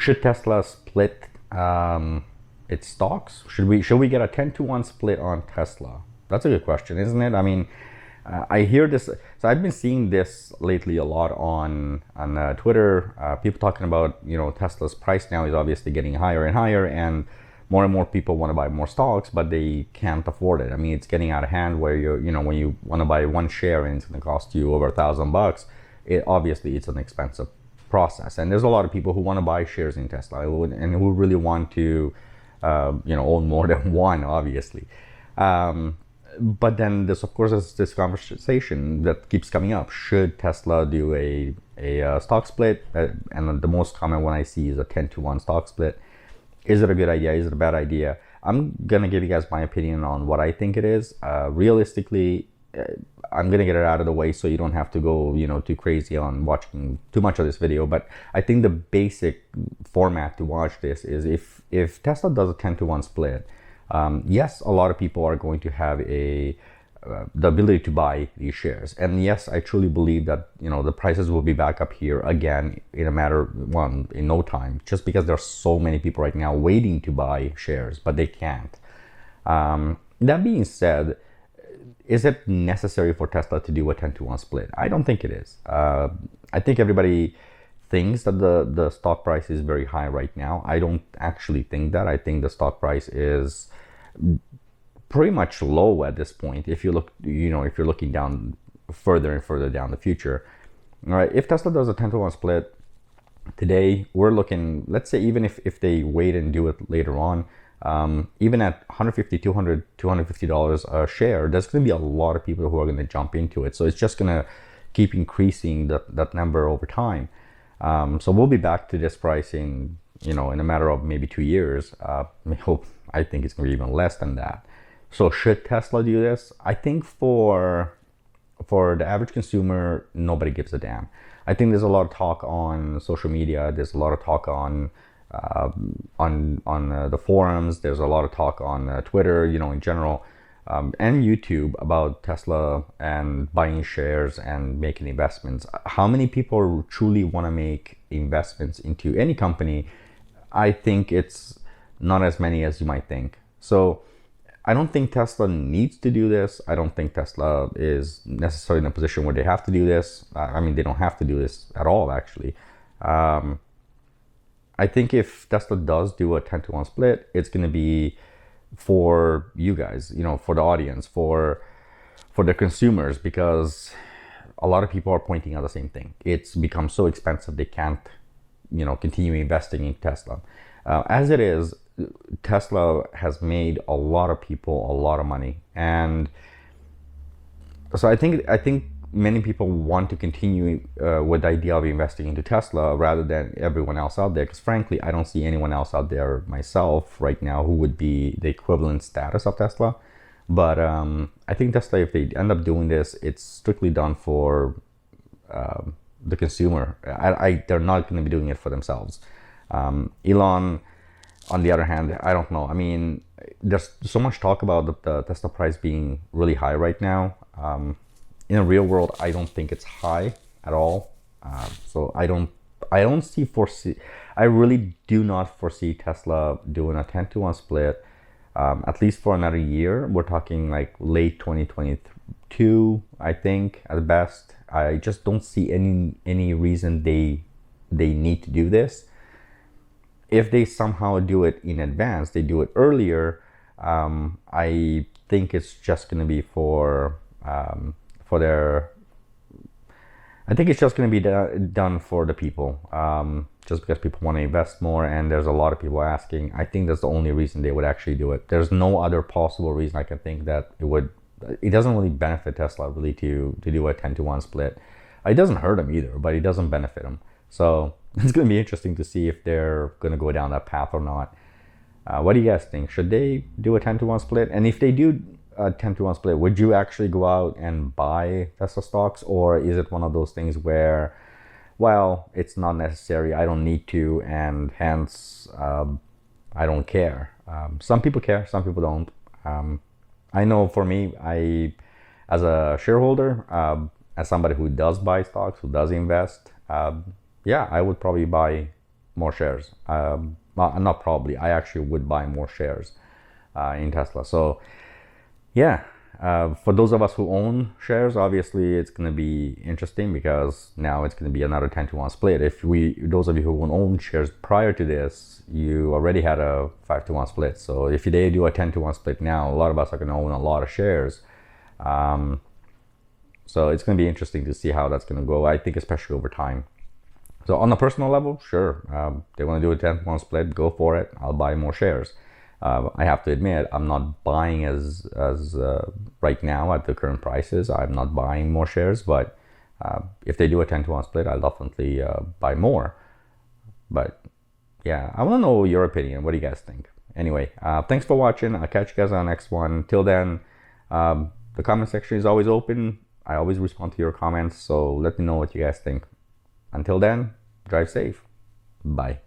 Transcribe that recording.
Should Tesla split its stocks? Should we get a 10-to-1 split on Tesla? That's a good question, isn't it? I mean, I hear this. So I've been seeing this lately a lot on Twitter. People talking about, Tesla's price now is obviously getting higher and more people want to buy more stocks, but they can't afford it. I mean, it's getting out of hand where when you want to buy one share and it's going to cost you over $1,000, obviously it's an expensive process. And there's a lot of people who want to buy shares in Tesla and who really want to, own more than one, obviously. But then there's, of course, this conversation that keeps coming up. Should Tesla do a stock split? And the most common one I see is a 10-to-1 stock split. Is it a good idea? Is it a bad idea? I'm going to give you guys my opinion on what I think it is. Realistically, I'm going to get it out of the way so you don't have to go, too crazy on watching too much of this video. But I think the basic format to watch this is if Tesla does a 10-to-1 split, yes, a lot of people are going to have the ability to buy these shares. And yes, I truly believe that, the prices will be back up here again in in no time, just because there's so many people right now waiting to buy shares, but they can't. That being said, is it necessary for Tesla to do a 10-to-1 split? I don't think it is. I think everybody thinks that the stock price is very high right now. I don't actually think that. I think the stock price is pretty much low at this point. If you look, if you're looking down further and further down the future, all right. If Tesla does a 10-to-1 split today, we're looking. Let's say even if they wait and do it later on, even at $150, $200, $250 a share, there's going to be a lot of people who are going to jump into it. So it's just going to keep increasing that number over time. So we'll be back to this price in a matter of maybe 2 years. I think it's going to be even less than that. So should Tesla do this? I think for the average consumer, nobody gives a damn. I think there's a lot of talk on social media. There's a lot of talk on the forums. There's a lot of talk on Twitter, in general, and YouTube about Tesla and buying shares and making investments. How many people truly want to make investments into any company? I think it's not as many as you might think. So I don't think Tesla needs to do this. I don't think Tesla is necessarily in a position where they have to do this. I mean, they don't have to do this at all, actually. I think if Tesla does do a 10-to-1 split, it's going to be for you guys, for the audience, for the consumers, because a lot of people are pointing out the same thing. It's become so expensive they can't, continue investing in Tesla. As it is, Tesla has made a lot of people a lot of money, and so I think many people want to continue with the idea of investing into Tesla rather than everyone else out there, because frankly, I don't see anyone else out there myself right now who would be the equivalent status of Tesla. But I think Tesla, if they end up doing this, it's strictly done for the consumer. They're not going to be doing it for themselves. Elon, on the other hand, I don't know. I mean, there's so much talk about the Tesla price being really high right now. In the real world, I don't think it's high at all. So I really do not foresee Tesla doing a 10-to-1 split, at least for another year. We're talking like late 2022, I think, at best. I just don't see any reason they need to do this. If they somehow do it in advance, they do it earlier, I think it's just going to be I think it's just going to be done for the people, just because people want to invest more, and there's a lot of people asking. I think that's the only reason they would actually do it. There's no other possible reason I can think that it doesn't really benefit Tesla really to do a 10-to-1 split. It doesn't hurt them either, but it doesn't benefit them. So it's going to be interesting to see if they're going to go down that path or not. What do you guys think? Should they do a 10-to-1 split? And if they do a 10-to-1 split, would you actually go out and buy Tesla stocks? Or is it one of those things where, well, it's not necessary, I don't need to, and hence I don't care? Some people care, some people don't. I know for me, as a shareholder, as somebody who does buy stocks, who does invest, yeah, I would probably buy more shares. Well, not probably. I actually would buy more shares in Tesla. So yeah, for those of us who own shares, obviously it's going to be interesting because now it's going to be another 10-to-1 split. Those of you who own shares prior to this, you already had a 5-to-1 split. So if they do a 10-to-1 split now, a lot of us are going to own a lot of shares. So it's going to be interesting to see how that's going to go. I think especially over time. So on a personal level, sure, they want to do a 10-to-1 split, go for it. I'll buy more shares. I have to admit, I'm not buying as right now at the current prices. I'm not buying more shares, but if they do a 10-to-1 split, I'll definitely buy more. But yeah, I want to know your opinion. What do you guys think? Anyway, thanks for watching. I'll catch you guys on the next one. Till then, the comment section is always open. I always respond to your comments, so let me know what you guys think. Until then, drive safe. Bye.